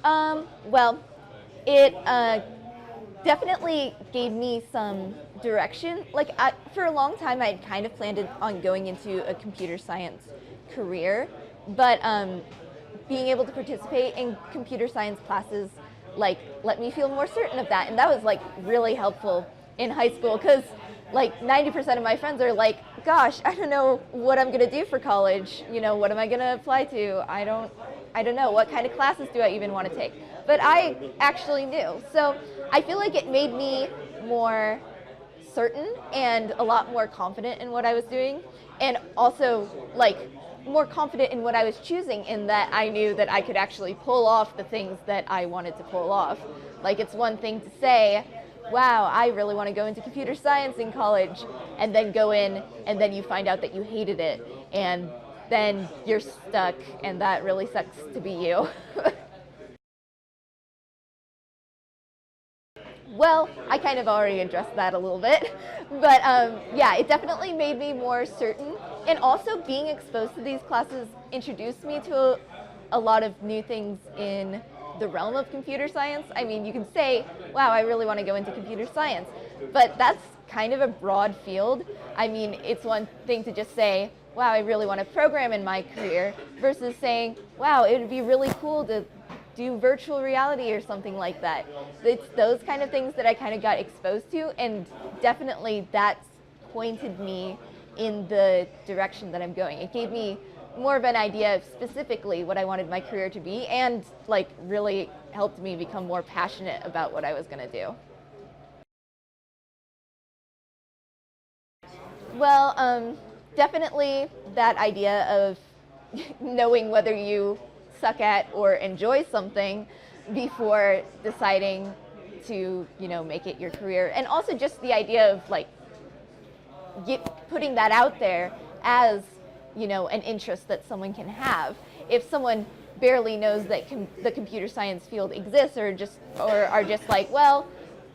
Well, it definitely gave me some direction. Like for a long time, I had kind of planned on going into a computer science career, but being able to participate in computer science classes like let me feel more certain of that, and that was like really helpful in high school because like 90% of my friends are like, gosh, I don't know what I'm gonna do for college. You know, what am I gonna apply to? I don't know what kind of classes do I even want to take. But I actually knew. So I feel like it made me more certain and a lot more confident in what I was doing, and also like more confident in what I was choosing, in that I knew that I could actually pull off the things that I wanted to pull off. Like it's one thing to say, wow, I really want to go into computer science in college, and then go in and then you find out that you hated it, and then you're stuck, and that really sucks to be you. Well, I kind of already addressed that a little bit, but yeah, it definitely made me more certain. And also being exposed to these classes introduced me to a lot of new things in the realm of computer science. I mean, you can say, wow, I really want to go into computer science, but that's kind of a broad field. I mean, it's one thing to just say, wow, I really want to program in my career, versus saying, wow, it would be really cool to do virtual reality or something like that. It's those kind of things that I kind of got exposed to, and definitely that's pointed me in the direction that I'm going. It gave me more of an idea of specifically what I wanted my career to be, and like really helped me become more passionate about what I was going to do. Well, definitely that idea of knowing whether you suck at or enjoy something before deciding to, make it your career. And also just the idea of like putting that out there as, an interest that someone can have. If someone barely knows that the computer science field exists, or are just like, well,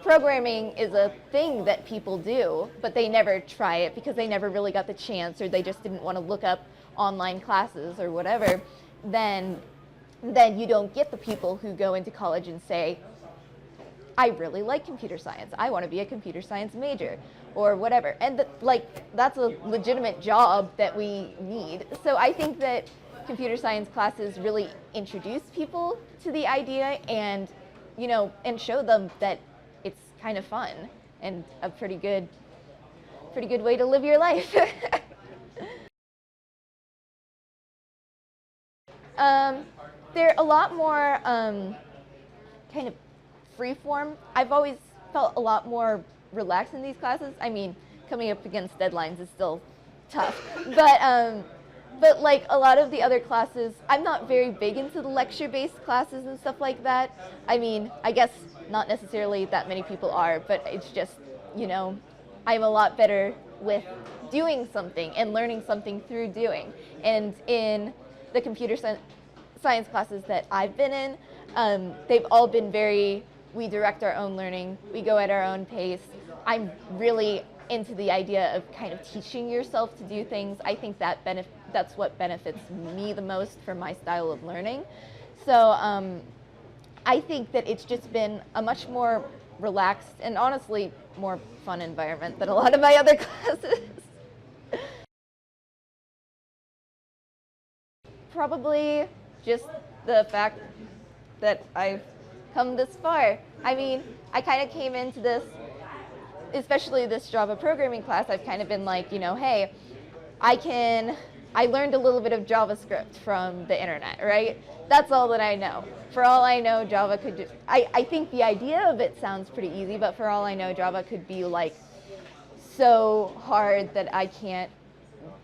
programming is a thing that people do, but they never try it because they never really got the chance, or they just didn't want to look up online classes or whatever, then you don't get the people who go into college and say, I really like computer science. I want to be a computer science major or whatever. And that's a legitimate job that we need. So I think that computer science classes really introduce people to the idea, and, and show them that it's kind of fun and a pretty good way to live your life. um, they're a lot more kind of free form. I've always felt a lot more relaxed in these classes. I mean, coming up against deadlines is still tough, but like a lot of the other classes, I'm not very big into the lecture-based classes and stuff like that. I mean, I guess not necessarily that many people are, but it's just, I'm a lot better with doing something and learning something through doing. And in the science classes that I've been in, they've all been very, we direct our own learning, we go at our own pace. I'm really into the idea of kind of teaching yourself to do things. I think that's what benefits me the most for my style of learning. So I think that it's just been a much more relaxed and honestly more fun environment than a lot of my other classes. Probably just the fact that I've come this far. I mean, I kind of came into this, especially this Java programming class, I've kind of been like, hey, I learned a little bit of JavaScript from the internet, right? That's all that I know. For all I know, Java could do, I think the idea of it sounds pretty easy, but for all I know, Java could be like so hard that I can't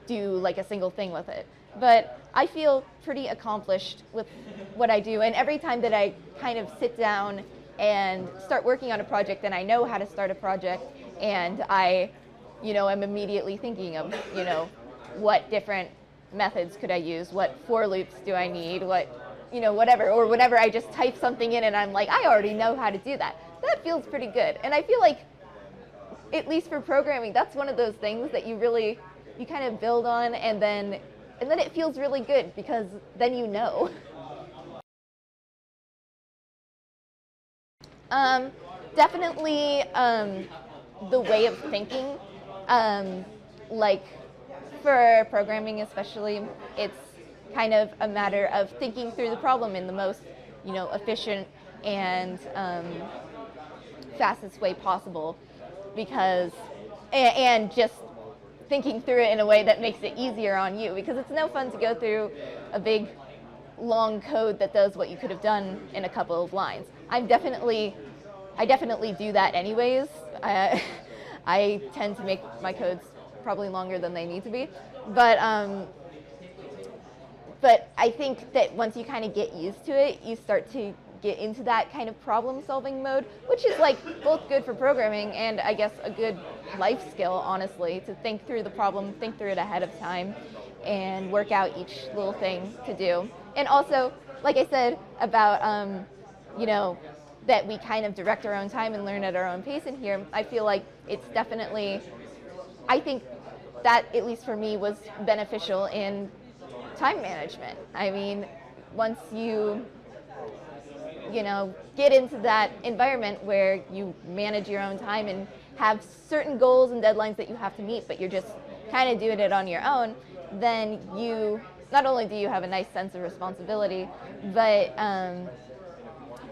do like a single thing with it. But I feel pretty accomplished with what I do, and every time that I kind of sit down and start working on a project, and I know how to start a project, and I, am immediately thinking of, what different methods could I use, what for loops do I need, what, whatever, or whenever I just type something in and I'm like, I already know how to do that. That feels pretty good. And I feel like, at least for programming, that's one of those things that you kind of build on, and then it feels really good because then you know. Um, Definitely the way of thinking. Like for programming especially, it's kind of a matter of thinking through the problem in the most, efficient and fastest way possible, because and just thinking through it in a way that makes it easier on you, because it's no fun to go through a big long code that does what you could have done in a couple of lines. I definitely do that anyways. I tend to make my codes probably longer than they need to be, but I think that once you kind of get used to it, you start to get into that kind of problem solving mode, which is like both good for programming and I guess a good life skill, honestly, to think through the problem, think through it ahead of time, and work out each little thing to do. And also, like I said about, that we kind of direct our own time and learn at our own pace in here, I feel like it's definitely, I think that, at least for me, was beneficial in time management. I mean, once get into that environment where you manage your own time and have certain goals and deadlines that you have to meet, but you're just kind of doing it on your own, then you, not only do you have a nice sense of responsibility, but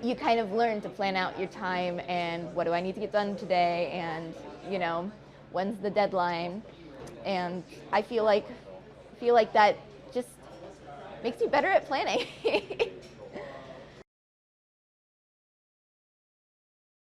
you kind of learn to plan out your time and what do I need to get done today, and when's the deadline, and I feel like that just makes you better at planning.